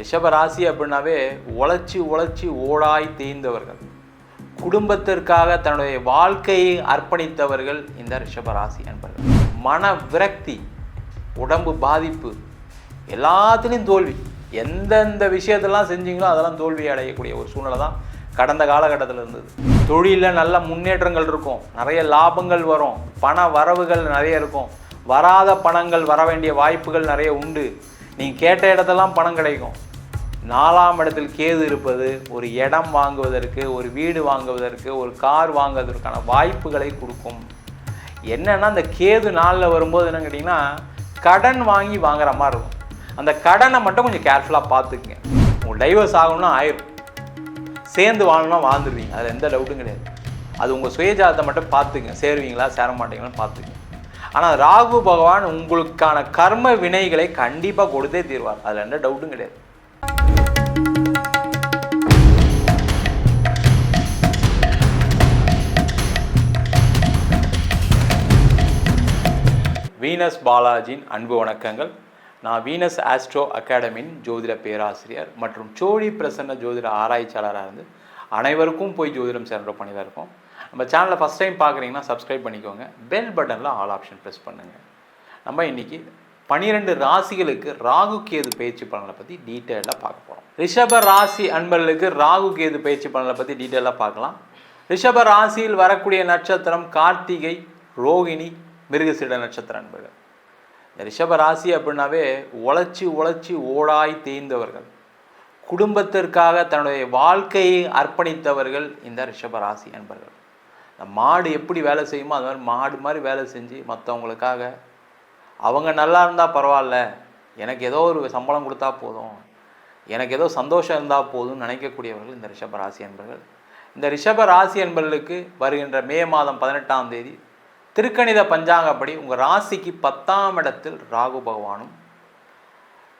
ரிஷப ராசி அப்படின்னாவே உழைச்சி உழைச்சி ஓடாய் தேய்ந்தவர்கள், குடும்பத்திற்காக தன்னுடைய வாழ்க்கையை அர்ப்பணித்தவர்கள் இந்த ரிஷப ராசி என்பர்கள். மன விரக்தி, உடம்பு பாதிப்பு, எல்லாத்துலேயும் தோல்வி. எந்தெந்த விஷயத்தெல்லாம் செஞ்சீங்களோ அதெல்லாம் தோல்வி அடையக்கூடிய ஒரு சூழ்நிலை தான் கடந்த காலகட்டத்தில் இருந்தது. தொழிலில் நல்ல முன்னேற்றங்கள் இருக்கும், நிறைய லாபங்கள் வரும், பண வரவுகள் நிறைய இருக்கும், வராத பணங்கள் வர வேண்டிய வாய்ப்புகள் நிறைய உண்டு. நீங்கள் கேட்ட இடத்தெல்லாம் பணம் கிடைக்கும். 4ஆம் இடத்தில் கேது இருப்பது ஒரு இடம் வாங்குவதற்கு, ஒரு வீடு வாங்குவதற்கு, ஒரு கார் வாங்குவதற்கான வாய்ப்புகளை கொடுக்கும். என்னென்னா அந்த கேது நாளில் வரும்போது என்னன்னு கேட்டிங்கன்னா கடன் வாங்கி வாங்குற மாதிரி இருக்கும். அந்த கடனை மட்டும் கொஞ்சம் கேர்ஃபுல்லாக பார்த்துக்குங்க. உங்கள் டைவர்ஸ் ஆகணும்னா ஆயிரும், சேர்ந்து வாழணும்னா வாழ்ந்துருவீங்க, அதில் எந்த டவுட்டும் கிடையாது. அது உங்கள் சுயஜாதத்தை மட்டும் பார்த்துக்குங்க, சேருவீங்களா சேர மாட்டீங்களான்னு பார்த்துக்குங்க. ஆனால் ராகு பகவான் உங்களுக்கான கர்ம வினைகளை கண்டிப்பாக கொடுத்தே தீர்வார், அதில் எந்த டவுட்டும் கிடையாது. வீனஸ் பாலாஜியின் அன்பு வணக்கங்கள். நான் வீனஸ் ஆஸ்ட்ரோ அகாடமியின் ஜோதிட பேராசிரியர் மற்றும் சோழி பிரசன்ன ஜோதிட ஆராய்ச்சியாளராக இருந்து அனைவருக்கும் போய் ஜோதிடம் சேர்ற பண்ணி தான் இருக்கோம். நம்ம சேனலை ஃபஸ்ட் டைம் பார்க்குறீங்கன்னா சப்ஸ்கிரைப் பண்ணிக்கோங்க, பெல் பட்டனில் ஆல் ஆப்ஷன் ப்ரெஸ் பண்ணுங்கள். நம்ம இன்றைக்கி 12 ராசிகளுக்கு ராகு கேது பயிற்சி பலனை பற்றி டீட்டெயிலாக பார்க்க போகிறோம். ரிஷப ராசி அன்பர்களுக்கு ராகு கேது பயிற்சி பலனை பற்றி டீட்டெயிலாக பார்க்கலாம். ரிஷப ராசியில் வரக்கூடிய நட்சத்திரம் கார்த்திகை, ரோகிணி, மிருகசீட நட்சத்திர அன்பர்கள். இந்த ரிஷப ராசி அப்படின்னாவே உழைச்சி உழைச்சி ஓடாய் தேய்ந்தவர்கள், குடும்பத்திற்காக தன்னுடைய வாழ்க்கையை அர்ப்பணித்தவர்கள் இந்த ரிஷப ராசி அன்பர்கள். இந்த மாடு எப்படி வேலை செய்யுமோ அது மாதிரி மாடு மாதிரி வேலை செஞ்சு மற்றவங்களுக்காக அவங்க நல்லா இருந்தால் பரவாயில்ல, எனக்கு ஏதோ ஒரு சம்பளம் கொடுத்தா போதும், எனக்கு ஏதோ சந்தோஷம் இருந்தால் போதும்னு நினைக்கக்கூடியவர்கள் இந்த ரிஷப ராசி அன்பர்கள். இந்த ரிஷப ராசி அன்பர்களுக்கு வருகின்ற மே மாதம் 18ஆம் தேதி திருக்கணித பஞ்சாங்கப்படி உங்கள் ராசிக்கு 10ஆம் இடத்தில் ராகு பகவானும்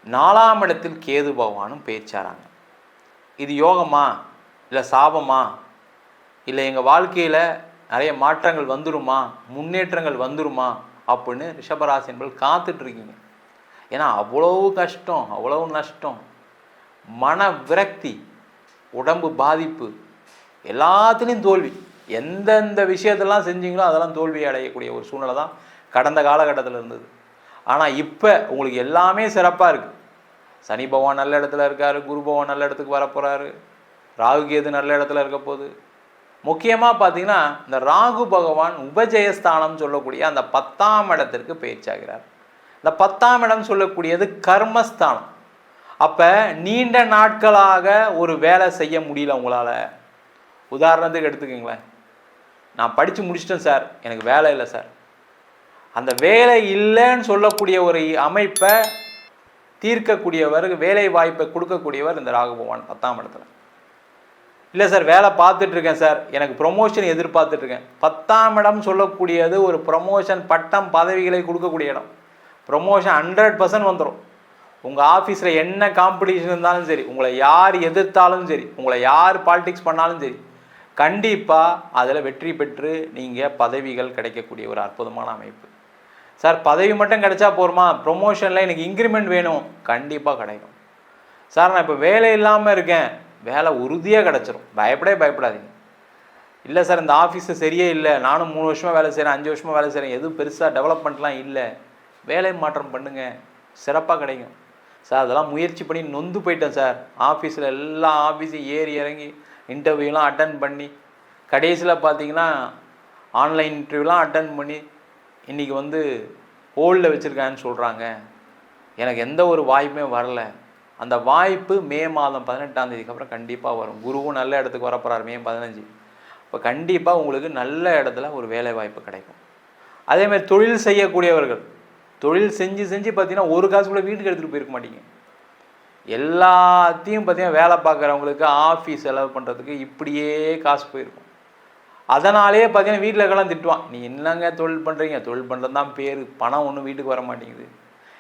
4ஆம் இடத்தில் கேது பகவானும் பேச்சாராங்க. இது யோகமா இல்லை சாபமா, இல்லை எங்கள் வாழ்க்கையில் நிறைய மாற்றங்கள் வந்துருமா, முன்னேற்றங்கள் வந்துருமா அப்படின்னு ரிஷபராசி என்பது காத்துட்ருக்கீங்க. ஏன்னா அவ்வளவு கஷ்டம், அவ்வளவு நஷ்டம், மன விரக்தி, உடம்பு பாதிப்பு, எல்லாத்துலேயும் தோல்வி. எந்தெந்த விஷயத்தெல்லாம் செஞ்சீங்களோ அதெல்லாம் தோல்வி அடையக்கூடிய ஒரு சூழ்நிலை தான் கடந்த காலகட்டத்தில் இருந்தது. ஆனால் இப்போ உங்களுக்கு எல்லாமே சிறப்பாக இருக்குது. சனி பகவான் நல்ல இடத்துல இருக்கார், குரு பகவான் நல்ல இடத்துக்கு வரப்போகிறாரு, ராகு கேது நல்ல இடத்துல இருக்க போகுது. முக்கியமாக பார்த்தீங்கன்னா இந்த ராகு பகவான் உபஜயஸ்தானம் சொல்லக்கூடிய அந்த 10ஆம் இடத்திற்கு பயிற்சியாகிறார். இந்த 10ஆம் இடம் சொல்லக்கூடியது கர்மஸ்தானம். அப்போ நீண்ட நாட்களாக ஒரு வேலை செய்ய முடியல உங்களால். உதாரணத்துக்கு எடுத்துக்கோங்களேன், நான் படித்து முடிச்சிட்டேன் சார், எனக்கு வேலை இல்லை சார். அந்த வேலை இல்லைன்னு சொல்லக்கூடிய ஒரு அமைப்பை தீர்க்கக்கூடியவர், வேலை வாய்ப்பை கொடுக்கக்கூடியவர் இந்த ராகு பகவான் 10ஆம் இடத்துல. இல்லை சார் வேலை பார்த்துட்ருக்கேன் சார், எனக்கு ப்ரொமோஷன் எதிர்பார்த்துட்ருக்கேன். 10ஆம் இடம் சொல்லக்கூடியது ஒரு ப்ரொமோஷன், பட்டம், பதவிகளை கொடுக்கக்கூடிய இடம். ப்ரொமோஷன் 100% வந்துடும். உங்கள் ஆஃபீஸில் என்ன காம்படிஷன் இருந்தாலும் சரி, உங்களை யார் எதிர்த்தாலும் சரி, உங்களை யார் பாலிடிக்ஸ் பண்ணாலும் சரி, கண்டிப்பாக அதில் வெற்றி பெற்று நீங்கள் பதவிகள் கிடைக்கக்கூடிய ஒரு அற்புதமான அமைப்பு. சார் பதவி மட்டும் கிடைச்சா போருமா, ப்ரொமோஷனில் எனக்கு இன்க்ரிமெண்ட் வேணும், கண்டிப்பாக கிடைக்கும். சார் நான் இப்போ வேலை இல்லாமல் இருக்கேன், வேலை உறுதியாக கிடச்சிரும், பயப்படாதீங்க. இல்லை சார் இந்த ஆஃபீஸு சரியே இல்லை, நானும் 3 வருஷமாக வேலை செய்கிறேன், 5 வருஷமாக வேலை செய்கிறேன், எதுவும் பெருசாக டெவலப்மெண்ட்லாம் இல்லை, வேலை மாற்றம் பண்ணுங்கள், சிறப்பாக கிடைக்கும். சார் அதெல்லாம் முயற்சி பண்ணி நொந்து போயிட்டேன் சார், ஆஃபீஸில் எல்லா ஆஃபீஸையும் ஏறி இறங்கி இன்டர்வியூலாம் அட்டன் பண்ணி கடைசியில் பார்த்தீங்கன்னா ஆன்லைன் இன்டர்வியூலாம் அட்டன் பண்ணி இன்றைக்கி வந்து ஹோல்டில் வச்சுருக்கான்னு சொல்கிறாங்க, எனக்கு எந்த ஒரு வாய்ப்புமே வரல. அந்த வாய்ப்பு மே மாதம் 18ஆம் தேதிக்கு அப்புறம் கண்டிப்பாக வரும். குருவும் நல்ல இடத்துக்கு வரப்போகிறார் மே 15. இப்போ கண்டிப்பாக உங்களுக்கு நல்ல இடத்துல ஒரு வேலை வாய்ப்பு கிடைக்கும். அதேமாதிரி தொழில் செய்யக்கூடியவர்கள், தொழில் செஞ்சு பார்த்தீங்கன்னா ஒரு காசு கூட வீட்டுக்கு எடுத்துகிட்டு போயிருக்க மாட்டீங்க. எல்லாத்தையும் பார்த்தீங்கன்னா வேலை பார்க்குறவங்களுக்கு ஆஃபீஸ் செலவு பண்ணுறதுக்கு இப்படியே காசு போயிருக்கும். அதனாலே பார்த்தீங்கன்னா வீட்டில் இருக்கலாம் திட்டுவான், நீ என்னங்க தொழில் பண்ணுறீங்க, தொழில் பண்ணுறது தான் பேர், பணம் ஒன்றும் வீட்டுக்கு வர மாட்டேங்குது,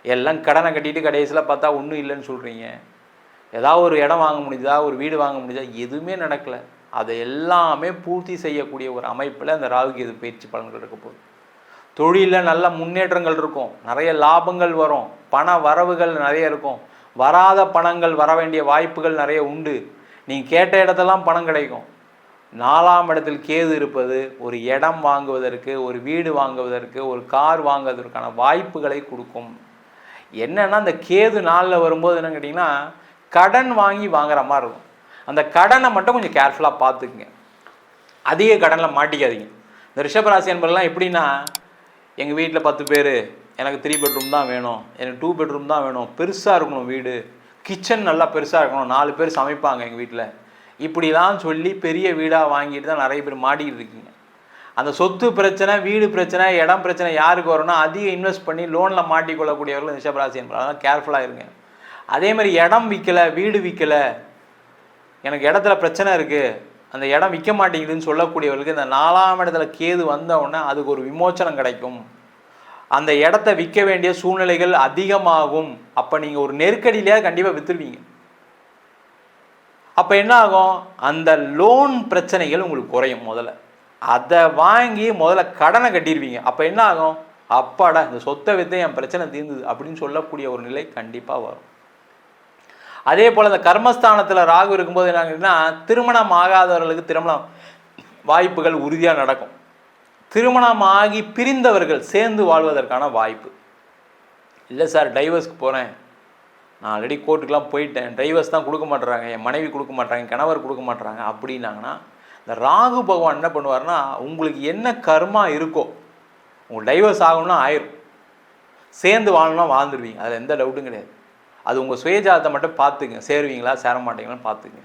எல்லாம் கடனை கட்டிட்டு கடைசியில் பார்த்தா ஒன்றும் இல்லைன்னு சொல்கிறீங்க. ஏதாவது ஒரு இடம் வாங்க முடியுதா, ஒரு வீடு வாங்க முடியுதா, எதுவுமே நடக்கலை. அதை எல்லாமே பூர்த்தி செய்யக்கூடிய ஒரு அமைப்பில் அந்த ராகு கேது பயிற்சி பலன்கள் இருக்க போகுது. தொழிலில் நல்ல முன்னேற்றங்கள் இருக்கும், நிறைய லாபங்கள் வரும், பண வரவுகள் நிறைய இருக்கும், வராத பணங்கள் வர வேண்டிய வாய்ப்புகள் நிறைய உண்டு. நீங்கள் கேட்ட இடத்தெல்லாம் பணம் கிடைக்கும். 4ஆம் இடத்தில் கேது இருப்பது ஒரு இடம் வாங்குவதற்கு, ஒரு வீடு வாங்குவதற்கு, ஒரு கார் வாங்குவதற்கான வாய்ப்புகளை கொடுக்கும். என்னன்னா அந்த கேது நாளில் வரும்போது என்னன்னு கேட்டிங்கன்னா கடன் வாங்கி வாங்குற மாதிரி இருக்கும். அந்த கடனை மட்டும் கொஞ்சம் கேர்ஃபுல்லாக பார்த்துக்குங்க. அதிக கடனில் மாட்டிக்காதீங்க. இந்த ரிஷபராசி என்பதெல்லாம் எப்படின்னா, எங்கள் வீட்டில் 10 பேர், எனக்கு 3 பெட்ரூம் தான் வேணும், எனக்கு 2 பெட்ரூம் தான் வேணும், பெருசாக இருக்கணும் வீடு, கிச்சன் நல்லா பெருசாக இருக்கணும், 4 பேர் சமைப்பாங்க எங்கள் வீட்டில், இப்படிலாம் சொல்லி பெரிய வீடாக வாங்கிட்டு தான் நிறைய பேர் மாட்டிக்கிட்டு இருக்கீங்க. அந்த சொத்து பிரச்சனை, வீடு பிரச்சனை, இடம் பிரச்சனை யாருக்கு வரும்னா அதிக இன்வெஸ்ட் பண்ணி லோனில் மாட்டிக்கொள்ளக்கூடியவர்கள் ரிஷபராசி என்பது. அதனால் கேர்ஃபுல்லாக இருங்க. அதே மாதிரி இடம் விற்கலை, வீடு விற்கலை, எனக்கு இடத்துல பிரச்சனை இருக்குது, அந்த இடம் விற்க மாட்டேங்குதுன்னு சொல்லக்கூடியவர்களுக்கு இந்த 4ஆம் இடத்துல கேது வந்தவுடனே அதுக்கு ஒரு விமோச்சனம் கிடைக்கும். அந்த இடத்த விற்க வேண்டிய சூழ்நிலைகள் அதிகமாகும். அப்போ நீங்கள் ஒரு நெருக்கடியிலேயே கண்டிப்பாக விற்றுருவீங்க. அப்போ என்ன ஆகும், அந்த லோன் பிரச்சனைகள் உங்களுக்கு குறையும். முதல்ல அதை வாங்கி முதல்ல கடனை கட்டிடுவீங்க. அப்போ என்ன ஆகும், அப்பாடா இந்த சொத்தை விற்று என் பிரச்சனை தீர்ந்தது அப்படின்னு சொல்லக்கூடிய ஒரு நிலை கண்டிப்பாக வரும். அதே போல் இந்த கர்மஸ்தானத்தில் ராகு இருக்கும்போது என்னன்னா, திருமணம் ஆகாதவர்களுக்கு திருமணம் வாய்ப்புகள் உறுதியாக நடக்கும். திருமணம் ஆகி பிரிந்தவர்கள் சேர்ந்து வாழ்வதற்கான வாய்ப்பு. இல்லை சார் டைவர்ஸ்க்கு போகிறேன், நான் ஆல்ரெடி கோர்ட்டுக்கெலாம் போயிட்டேன், டைவர்ஸ் தான் கொடுக்க மாட்டுறாங்க, என் மனைவி கொடுக்க மாட்டுறாங்க, கணவர் கொடுக்க மாட்டுறாங்க அப்படின்னாங்கன்னா, இந்த ராகு பகவான் என்ன பண்ணுவார்னா, உங்களுக்கு என்ன கர்மா இருக்கோ உங்களுக்கு டைவர்ஸ் ஆகணும்னா ஆயிரும், சேர்ந்து வாழணும்னா வாழ்ந்துருவீங்க. அதில் எந்த டவுட்டும் கிடையாது. அது உங்கள் சுயஜாதத்தை மட்டும் பார்த்துங்க, சேருவீங்களா சேர மாட்டீங்களான்னு பார்த்துங்க.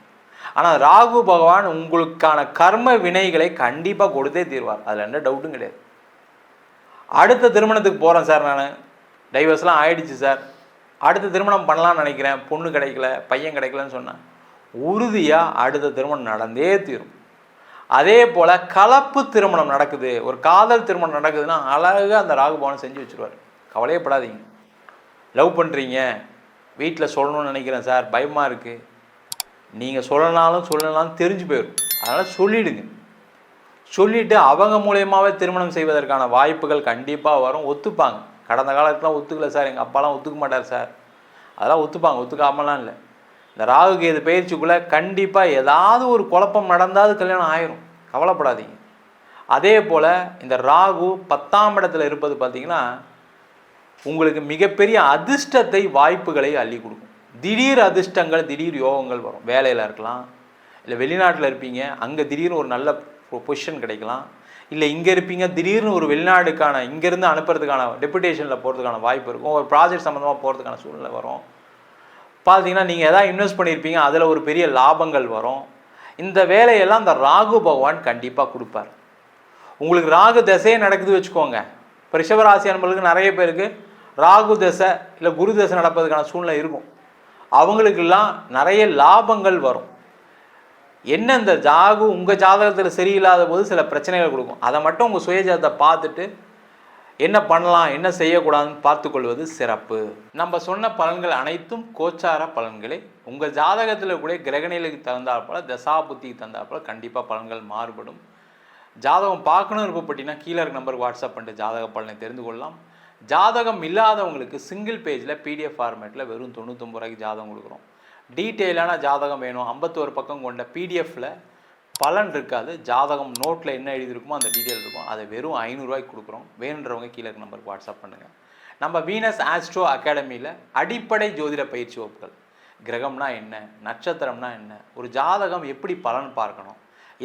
ஆனால் ராகு பகவான் உங்களுக்கான கர்ம வினைகளை கண்டிப்பாக கொடுத்தே தீர்வார். அதில் எந்த டவுட்டும் கிடையாது. அடுத்த திருமணத்துக்கு போகிறேன் சார், நான் டைவர்ஸ்லாம் ஆயிடுச்சு சார், அடுத்த திருமணம் பண்ணலான்னு நினைக்கிறேன், பொண்ணு கிடைக்கல, பையன் கிடைக்கலன்னு சொன்னேன், உறுதியாக அடுத்த திருமணம் நடந்தே தீரும். அதே போல் கலப்பு திருமணம் நடக்குது, ஒரு காதல் திருமணம் நடக்குதுன்னா அழகாக அந்த ராகு பகவான் செஞ்சு வச்சுருவார். கவலையப்படாதீங்க. லவ் பண்ணுறீங்க, வீட்டில் சொல்லணும்னு நினைக்கிறேன் சார், பயமாக இருக்குது, நீங்கள் சொல்லனாலும் தெரிஞ்சு போயிடும். அதனால் சொல்லிவிடுங்க. சொல்லிவிட்டு அவங்க மூலயமாவே திருமணம் செய்வதற்கான வாய்ப்புகள் கண்டிப்பாக வரும். ஒத்துப்பாங்க. கடந்த காலத்துலாம் ஒத்துக்கல சார், எங்கள் அப்பாலாம் ஒத்துக்க மாட்டார் சார், அதெல்லாம் ஒத்துப்பாங்க, ஒத்துக்காமலாம் இல்லை. இந்த ராகு கேது பயிற்சிக்குள்ளே கண்டிப்பாக ஏதாவது ஒரு குழப்பம் நடந்தால் கல்யாணம் ஆயிரும். கவலைப்படாதீங்க. அதே போல் இந்த ராகு 10ஆம் இடத்துல இருப்பது பார்த்திங்கன்னா உங்களுக்கு மிகப்பெரிய அதிர்ஷ்டத்தை, வாய்ப்புகளை அள்ளி கொடுக்கும். திடீர் அதிர்ஷ்டங்கள், திடீர் யோகங்கள் வரும். வேலையில் இருக்கலாம், இல்லை வெளிநாட்டில் இருப்பீங்க, அங்கே திடீர்னு ஒரு நல்ல பொசிஷன் கிடைக்கலாம், இல்லை இங்கே இருப்பீங்க, திடீர்னு ஒரு வெளிநாடுக்கான இங்கேருந்து அனுப்புறதுக்கான டெபுடேஷனில் போகிறதுக்கான வாய்ப்பு இருக்கும், ஒரு ப்ராஜெக்ட் சம்மந்தமாக போகிறதுக்கான சூழ்நிலை வரும். பார்த்தீங்கன்னா நீங்கள் எதாவது இன்வெஸ்ட் பண்ணியிருப்பீங்க, அதில் ஒரு பெரிய லாபங்கள் வரும். இந்த வேலையெல்லாம் இந்த ராகு பகவான் கண்டிப்பாக கொடுப்பார். உங்களுக்கு ராகு தசையே நடக்குது வச்சுக்கோங்க. இப்போ ரிஷபராசி அன்பர்களுக்கு நிறைய பேருக்கு ராகு தசை இல்லை குரு தசை நடப்பதுக்கான சூழ்நிலை இருக்கும். அவங்களுக்கெல்லாம் நிறைய லாபங்கள் வரும். என்ன, இந்த ராகு உங்கள் ஜாதகத்தில் சரியில்லாத போது சில பிரச்சனைகள் கொடுக்கும். அதை மட்டும் உங்கள் சுயஜாதத்தை பார்த்துட்டு என்ன பண்ணலாம், என்ன செய்யக்கூடாதுன்னு பார்த்துக்கொள்வது சிறப்பு. நம்ம சொன்ன பலன்கள் அனைத்தும் கோச்சார பலன்களை. உங்கள் ஜாதகத்தில் கூட கிரகநிலைக்கு தகுந்தாற்போல, தசா புத்திக்கு தகுந்தாற்போல கண்டிப்பாக பலன்கள் மாறுபடும். ஜாதகம் பார்க்கணும் விருப்பப்பட்டீங்கன்னா கீழே இருக்க நம்பருக்கு வாட்ஸ்அப் பண்ணிட்டு ஜாதக பலனை தெரிந்து கொள்ளலாம். ஜாதகம் இல்லாதவங்களுக்கு சிங்கிள் பேஜில் PDF ஃபார்மேட்டில் வெறும் 99 ரூபாய்க்கு ஜாதகம் கொடுக்குறோம். டீட்டெயிலான ஜாதகம் வேணும், 51 பக்கம் கொண்ட PDFல பலன் இருக்காது, ஜாதகம் நோட்டில் என்ன எழுதியிருக்குமோ அந்த டீட்டெயில் இருக்கும், அதை வெறும் 500 ரூபாய்க்கு கொடுக்குறோம். வேணுன்றவங்க கீழே இருக்க நம்பருக்கு வாட்ஸ்அப் பண்ணுங்கள். நம்ம வீனஸ் ஆஸ்ட்ரோ அகாடமியில் அடிப்படை ஜோதிட பயிற்சி வகுப்புகள், கிரகம்னா என்ன, நட்சத்திரம்னா என்ன, ஒரு ஜாதகம் எப்படி பலன் பார்க்கணும்,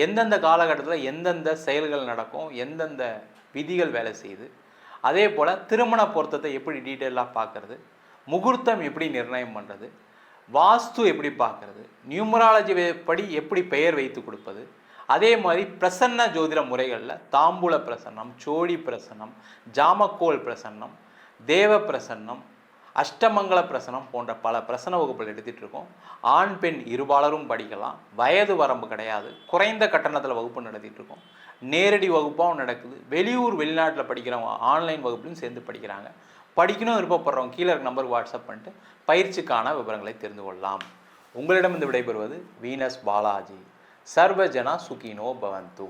எந்தெந்த காலகட்டத்தில் எந்தெந்த செயல்கள் நடக்கும், எந்தெந்த விதிகள் வேலை செய்யுது, அதே போல் திருமண பொருத்தத்தை எப்படி டீட்டெயிலாக பார்க்குறது, முகூர்த்தம் எப்படி நிர்ணயம் பண்ணுறது, வாஸ்து எப்படி பார்க்குறது, நியூமராலஜி படி எப்படி பெயர் வைத்து கொடுப்பது, அதே மாதிரி பிரசன்ன ஜோதிட முறைகளில் தாம்பூல பிரசன்னம், சோழி பிரசன்னம், ஜாமக்கோல் பிரசன்னம், தேவ பிரசன்னம், அஷ்டமங்கல பிரசனம் போன்ற பல பிரசன வகுப்புகள் எடுத்துகிட்டு இருக்கோம். ஆண் பெண் இருபாலரும் படிக்கலாம், வயது வரம்பு கிடையாது, குறைந்த கட்டணத்தில் வகுப்பு நடத்திட்டு இருக்கோம். நேரடி வகுப்பாகவும் நடக்குது, வெளியூர் வெளிநாட்டில் படிக்கிறவங்க ஆன்லைன் வகுப்புலையும் சேர்ந்து படிக்கிறாங்க. படிக்கணும் விருப்பப்படுறவங்க கீழே இருக்க நம்பருக்கு வாட்ஸ்அப் பண்ணிட்டு பயிற்சிக்கான விவரங்களை தெரிந்து கொள்ளலாம். உங்களிடமிருந்து விடைபெறுவது வீனஸ் பாலாஜி. சர்வஜனா சுகினோ பவந்து.